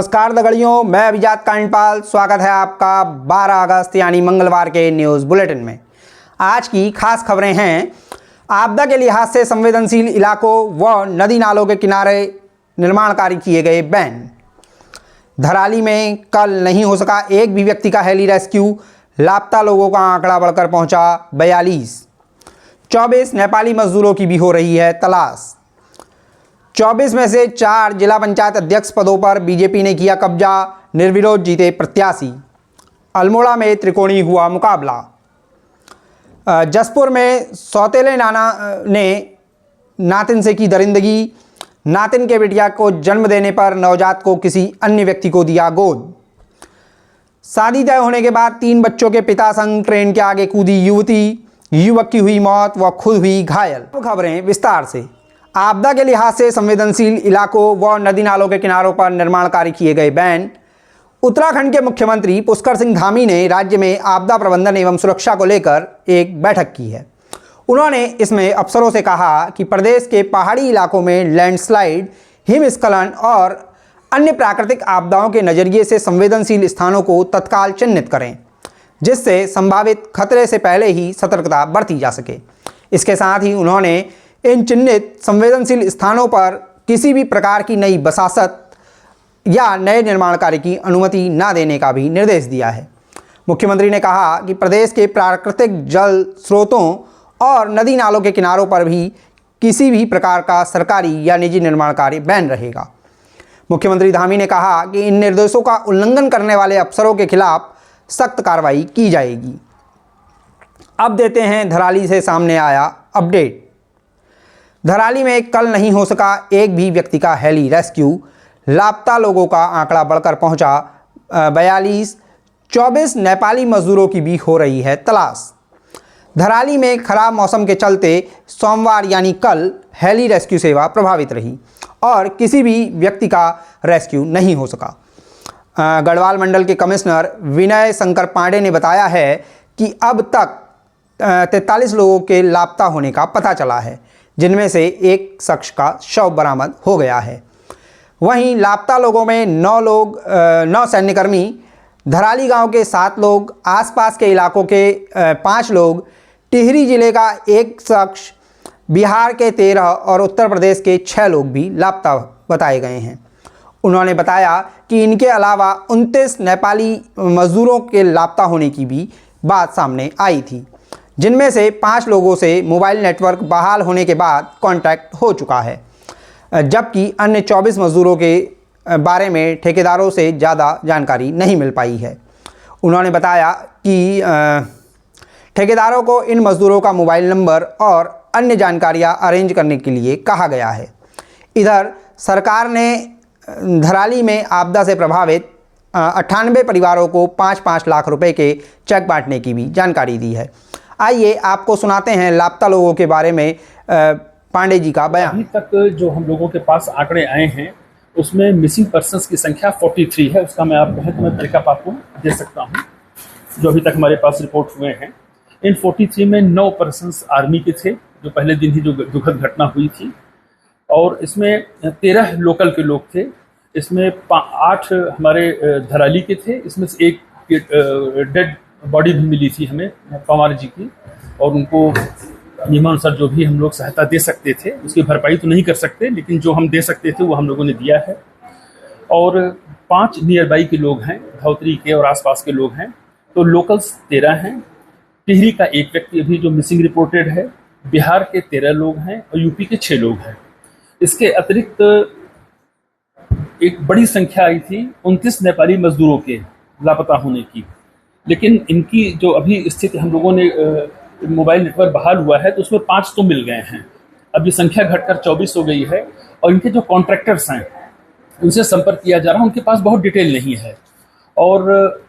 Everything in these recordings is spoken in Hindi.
नमस्कार दगड़ियों, मैं अभिजात कांडपाल। स्वागत है आपका 12 अगस्त यानी मंगलवार के न्यूज़ बुलेटिन में। आज की खास खबरें हैं। आपदा के लिहाज से संवेदनशील इलाकों व नदी नालों के किनारे निर्माण कार्य किए गए बैन। धराली में कल नहीं हो सका एक भी व्यक्ति का हेली रेस्क्यू। लापता लोगों का आंकड़ा बढ़कर पहुंचा 42। 24 नेपाली मजदूरों की भी हो रही है तलाश। 24 में से 4 जिला पंचायत अध्यक्ष पदों पर बीजेपी ने किया कब्जा। निर्विरोध जीते प्रत्याशी। अल्मोड़ा में त्रिकोणीय हुआ मुकाबला। जसपुर में सौतेले नाना ने नातिन से की दरिंदगी। नातिन के बिटिया को जन्म देने पर नवजात को किसी अन्य व्यक्ति को दिया गोद। शादी तय होने के बाद 3 बच्चों के पिता संग ट्रेन के आगे कूदी युवती। युवक की हुई मौत व खुद हुई घायल। खबरें विस्तार से। आपदा के लिहाज से संवेदनशील इलाकों व नदी नालों के किनारों पर निर्माण कार्य किए गए बैन। उत्तराखंड के मुख्यमंत्री पुष्कर सिंह धामी ने राज्य में आपदा प्रबंधन एवं सुरक्षा को लेकर एक बैठक की है। उन्होंने इसमें अफसरों से कहा कि प्रदेश के पहाड़ी इलाकों में लैंडस्लाइड, हिमस्खलन और अन्य प्राकृतिक आपदाओं के नज़रिए से संवेदनशील स्थानों को तत्काल चिन्हित करें, जिससे संभावित खतरे से पहले ही सतर्कता बरती जा सके। इसके साथ ही उन्होंने इन चिन्हित संवेदनशील स्थानों पर किसी भी प्रकार की नई बसासत या नए निर्माण कार्य की अनुमति न देने का भी निर्देश दिया है। मुख्यमंत्री ने कहा कि प्रदेश के प्राकृतिक जल स्रोतों और नदी नालों के किनारों पर भी किसी भी प्रकार का सरकारी या निजी निर्माण कार्य बैन रहेगा। मुख्यमंत्री धामी ने कहा कि इन निर्देशों का उल्लंघन करने वाले अफसरों के खिलाफ सख्त कार्रवाई की जाएगी। अब देते हैं धराली से सामने आया अपडेट। धराली में कल नहीं हो सका एक भी व्यक्ति का हेली रेस्क्यू। लापता लोगों का आंकड़ा बढ़कर पहुंचा 42। 24 नेपाली मजदूरों की भी हो रही है तलाश। धराली में खराब मौसम के चलते सोमवार यानी कल हेली रेस्क्यू सेवा प्रभावित रही और किसी भी व्यक्ति का रेस्क्यू नहीं हो सका। गढ़वाल मंडल के कमिश्नर विनय शंकर पांडे ने बताया है कि अब तक 43 लोगों के लापता होने का पता चला है, जिनमें से एक शख्स का शव बरामद हो गया है। वहीं लापता लोगों में 9 सैन्यकर्मी, धराली गांव के 7 लोग, आसपास के इलाकों के 5 लोग, टिहरी जिले का 1 शख्स, बिहार के 13 और उत्तर प्रदेश के 6 लोग भी लापता बताए गए हैं। उन्होंने बताया कि इनके अलावा 29 नेपाली मजदूरों के लापता होने की भी बात सामने आई थी, जिनमें से 5 लोगों से मोबाइल नेटवर्क बहाल होने के बाद कांटेक्ट हो चुका है, जबकि अन्य 24 मजदूरों के बारे में ठेकेदारों से ज़्यादा जानकारी नहीं मिल पाई है। उन्होंने बताया कि ठेकेदारों को इन मजदूरों का मोबाइल नंबर और अन्य जानकारियां अरेंज करने के लिए कहा गया है। इधर सरकार ने धराली में आपदा से प्रभावित 98 परिवारों को 5-5 लाख रुपए के चेक बांटने की भी जानकारी दी है। आइए आपको सुनाते हैं लापता लोगों के बारे में पांडे जी का बयान। अभी तक जो हम लोगों के पास आंकड़े आए हैं उसमें मिसिंग पर्सन्स की संख्या 43 है। उसका मैं आपको ब्रेकअप आपको दे सकता हूं, जो अभी तक हमारे पास रिपोर्ट हुए हैं। इन 43 में 9 पर्सन्स आर्मी के थे, जो पहले दिन ही जो दुखद घटना हुई थी, और इसमें 13 लोकल के लोग थे। इसमें 8 हमारे धराली के थे। इसमें से एक डेड बॉडी भी मिली थी हमें पवार जी की, और उनको नियमानुसार जो भी हम लोग सहायता दे सकते थे उसकी भरपाई तो नहीं कर सकते, लेकिन जो हम दे सकते थे वो हम लोगों ने दिया है। और 5 नियर बाई के लोग हैं, धौतरी के और आसपास के लोग हैं। तो लोकल्स 13 हैं। टिहरी का 1 व्यक्ति अभी जो मिसिंग रिपोर्टेड है। बिहार के 13 लोग हैं और यूपी के 6 लोग हैं। इसके अतिरिक्त एक बड़ी संख्या आई थी 29 नेपाली मजदूरों के लापता होने की, लेकिन इनकी जो अभी स्थिति हम लोगों ने मोबाइल नेटवर्क बहाल हुआ है तो उसमें 5 तो मिल गए हैं। अब ये संख्या घटकर 24 हो गई है। और इनके जो कॉन्ट्रैक्टर्स हैं उनसे संपर्क किया जा रहा है, उनके पास बहुत डिटेल नहीं है। और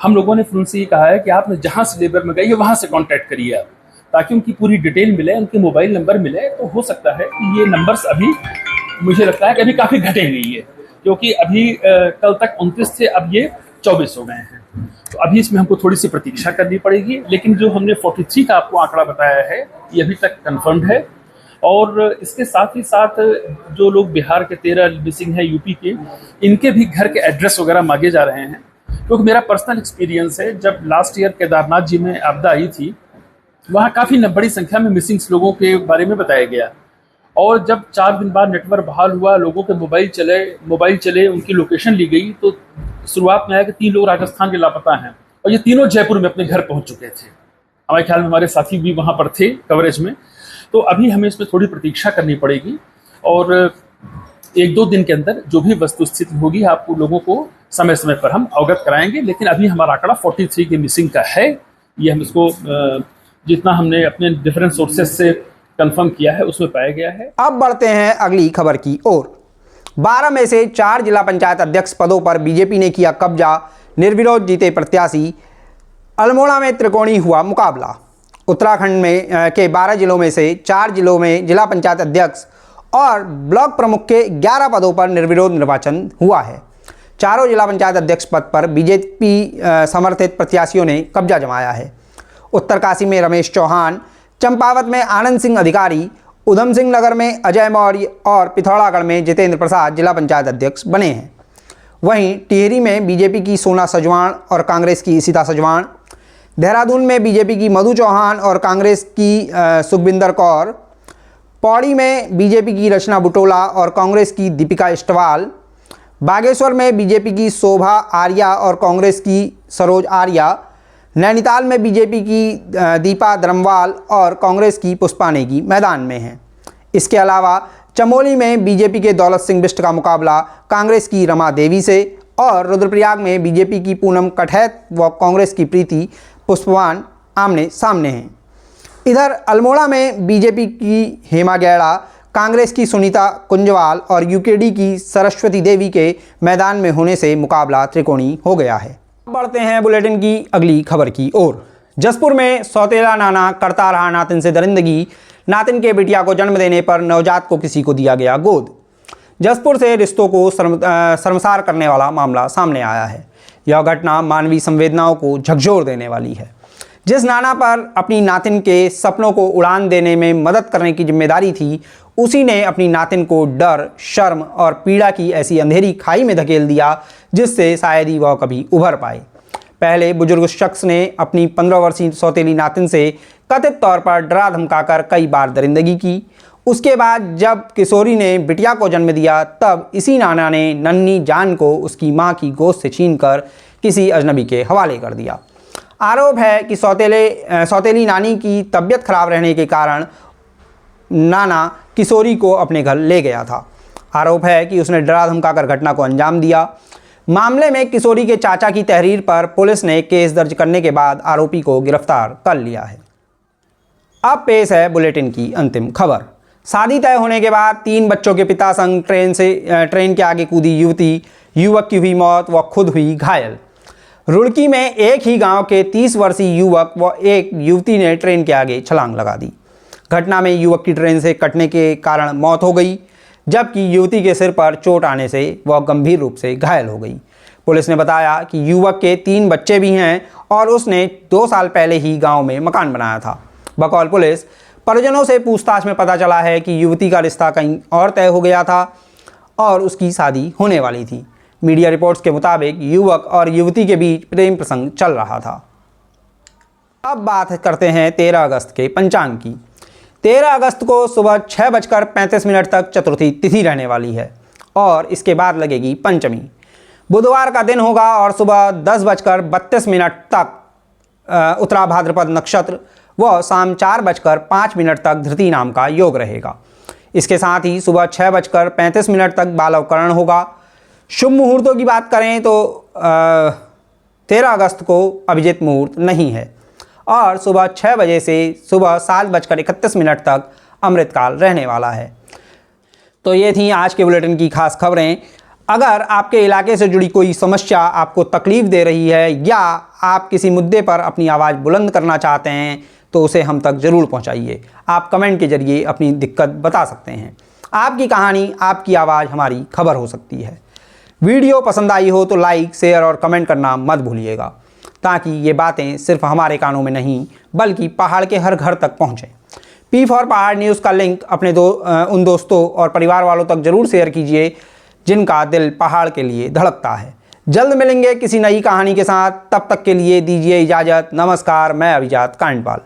हम लोगों ने उनसे ये कहा है कि आप जहाँ से लेबर में गई है वहाँ से कॉन्टैक्ट करिए आप, ताकि उनकी पूरी डिटेल मिले, उनके मोबाइल नंबर मिले। तो हो सकता है कि ये नंबर्स अभी मुझे लगता है कि अभी काफ़ी घटेंगे ये, क्योंकि अभी कल तक 29 थे, अब ये 24 हो गए हैं। तो अभी इसमें हमको थोड़ी सी प्रतीक्षा करनी पड़ेगी, लेकिन जो हमने 43 का आपको आंकड़ा बताया है ये अभी तक कंफर्म्ड है। और इसके साथ ही साथ जो लोग बिहार के 13 मिसिंग हैं, यूपी के, इनके भी घर के एड्रेस वगैरह मांगे जा रहे हैं। क्योंकि मेरा पर्सनल एक्सपीरियंस है, जब लास्ट ईयर केदारनाथ जी में आपदा आई थी, वहाँ काफ़ी बड़ी संख्या में मिसिंग लोगों के बारे में बताया गया। और जब 4 दिन बाद नेटवर्क बहाल हुआ, लोगों के मोबाइल चले, उनकी लोकेशन ली गई, तो शुरुआत में आया कि 3 लोग राजस्थान के लापता हैं, और ये तीनों जयपुर में अपने घर पहुंच चुके थे। हमारे ख्याल में हमारे साथी भी वहाँ पर थे कवरेज में। तो अभी हमें इसमें थोड़ी प्रतीक्षा करनी पड़ेगी, और 1-2 दिन के अंदर जो भी वस्तुस्थिति होगी आपको लोगों को समय समय पर हम अवगत कराएंगे। लेकिन अभी हमारा आंकड़ा 43 के मिसिंग का है। ये हम इसको जितना हमने अपने डिफरेंट सोर्सेज से कंफर्म किया है उसमें पाया गया है। अब बढ़ते हैं अगली खबर की ओर। 12 में से 4 जिला पंचायत अध्यक्ष पदों पर बीजेपी ने किया कब्जा, निर्विरोध जीते प्रत्याशी। अल्मोड़ा में त्रिकोणीय हुआ मुकाबला। उत्तराखंड में के 12 जिलों में से 4 जिलों में जिला पंचायत अध्यक्ष और ब्लॉक प्रमुख के 11 पदों पर निर्विरोध निर्वाचन हुआ है। चारों जिला पंचायत अध्यक्ष पद पर बीजेपी समर्थित प्रत्याशियों ने कब्जा जमाया है। उत्तरकाशी में रमेश चौहान, चंपावत में आनंद सिंह अधिकारी, उधम सिंह नगर में अजय मौर्य और पिथौरागढ़ में जितेंद्र प्रसाद जिला पंचायत अध्यक्ष बने हैं। वहीं टिहरी में बीजेपी की सोना सजवाण और कांग्रेस की इशिता सजवाण, देहरादून में बीजेपी की मधु चौहान और कांग्रेस की सुखविंदर कौर, पौड़ी में बीजेपी की रचना बुटोला और कांग्रेस की दीपिका इस्टवाल, बागेश्वर में बीजेपी की शोभा आर्या और कांग्रेस की सरोज आर्या, नैनीताल में बीजेपी की दीपा धर्मवाल और कांग्रेस की पुष्पा नेगी मैदान में हैं। इसके अलावा चमोली में बीजेपी के दौलत सिंह बिष्ट का मुकाबला कांग्रेस की रमा देवी से और रुद्रप्रयाग में बीजेपी की पूनम कठैत व कांग्रेस की प्रीति पुष्पवान आमने सामने हैं। इधर अल्मोड़ा में बीजेपी की हेमा गैड़ा, कांग्रेस की सुनीता कुंजवाल और यूकेडी की सरस्वती देवी के मैदान में होने से मुकाबला त्रिकोणीय हो गया है। बढ़ते हैं बुलेटिन की अगली खबर की ओर। जसपुर में सौतेला नाना करता रहा नातिन से दरिंदगी, नातिन के बिटिया को जन्म देने पर नवजात को किसी को दिया गया गोद। जसपुर से रिश्तों को शर्मसार करने वाला मामला सामने आया है। यह घटना मानवीय संवेदनाओं को झकझोर देने वाली है। जिस नाना पर अपनी नातिन के सपनों को उड़ान देने में मदद करने की जिम्मेदारी थी, उसी ने अपनी नातिन को डर, शर्म और पीड़ा की ऐसी अंधेरी खाई में धकेल दिया जिससे शायद ही वह कभी उभर पाए। पहले बुजुर्ग शख्स ने अपनी 15 वर्षीय सौतेली नातिन से कथित तौर पर डरा धमकाकर कई बार दरिंदगी की। उसके बाद जब किशोरी ने बिटिया को जन्म दिया, तब इसी नाना ने नन्ही जान को उसकी मां की गोद से छीनकर किसी अजनबी के हवाले कर दिया। आरोप है कि सौतेली नानी की तबीयत खराब रहने के कारण नाना किशोरी को अपने घर ले गया था। आरोप है कि उसने डरा धमकाकर घटना को अंजाम दिया। मामले में किशोरी के चाचा की तहरीर पर पुलिस ने केस दर्ज करने के बाद आरोपी को गिरफ्तार कर लिया है। अब पेश है बुलेटिन की अंतिम खबर। शादी तय होने के बाद 3 बच्चों के पिता संग ट्रेन के आगे कूदी युवती, युवक की हुई मौत व खुद हुई घायल। रुड़की में एक ही गांव के 30 वर्षीय युवक व एक युवती ने ट्रेन के आगे छलांग लगा दी। घटना में युवक की ट्रेन से कटने के कारण मौत हो गई, जबकि युवती के सिर पर चोट आने से वह गंभीर रूप से घायल हो गई। पुलिस ने बताया कि युवक के 3 बच्चे भी हैं और उसने 2 साल पहले ही गांव में मकान बनाया था। बकौल पुलिस, परिजनों से पूछताछ में पता चला है कि युवती का रिश्ता कहीं और तय हो गया था और उसकी शादी होने वाली थी। मीडिया रिपोर्ट्स के मुताबिक युवक और युवती के बीच प्रेम प्रसंग चल रहा था। अब बात करते हैं 13 अगस्त के पंचांग की। 13 अगस्त को सुबह 6:35 तक चतुर्थी तिथि रहने वाली है और इसके बाद लगेगी पंचमी। बुधवार का दिन होगा और सुबह 10:32 तक उत्तरा भाद्रपद नक्षत्र व शाम 4:05 तक धृति नाम का योग रहेगा। इसके साथ ही सुबह 6:35 तक बालवकरण होगा। शुभ मुहूर्तों की बात करें तो 13 अगस्त को अभिजित मुहूर्त नहीं है और सुबह 6 बजे से सुबह 7:31 तक अमृतकाल रहने वाला है। तो ये थी आज के बुलेटिन की खास खबरें। अगर आपके इलाके से जुड़ी कोई समस्या आपको तकलीफ़ दे रही है या आप किसी मुद्दे पर अपनी आवाज़ बुलंद करना चाहते हैं तो उसे हम तक ज़रूर पहुंचाइए। आप कमेंट के ज़रिए अपनी दिक्कत बता सकते हैं। आपकी कहानी, आपकी आवाज़ हमारी खबर हो सकती है। वीडियो पसंद आई हो तो लाइक, शेयर और कमेंट करना मत भूलिएगा ताकि ये बातें सिर्फ हमारे कानों में नहीं बल्कि पहाड़ के हर घर तक पहुँचें। पी फॉर पहाड़ न्यूज़ का लिंक अपने उन दोस्तों और परिवार वालों तक जरूर शेयर कीजिए जिनका दिल पहाड़ के लिए धड़कता है। जल्द मिलेंगे किसी नई कहानी के साथ, तब तक के लिए दीजिए इजाज़त। नमस्कार, मैं अभिजात कांडपाल।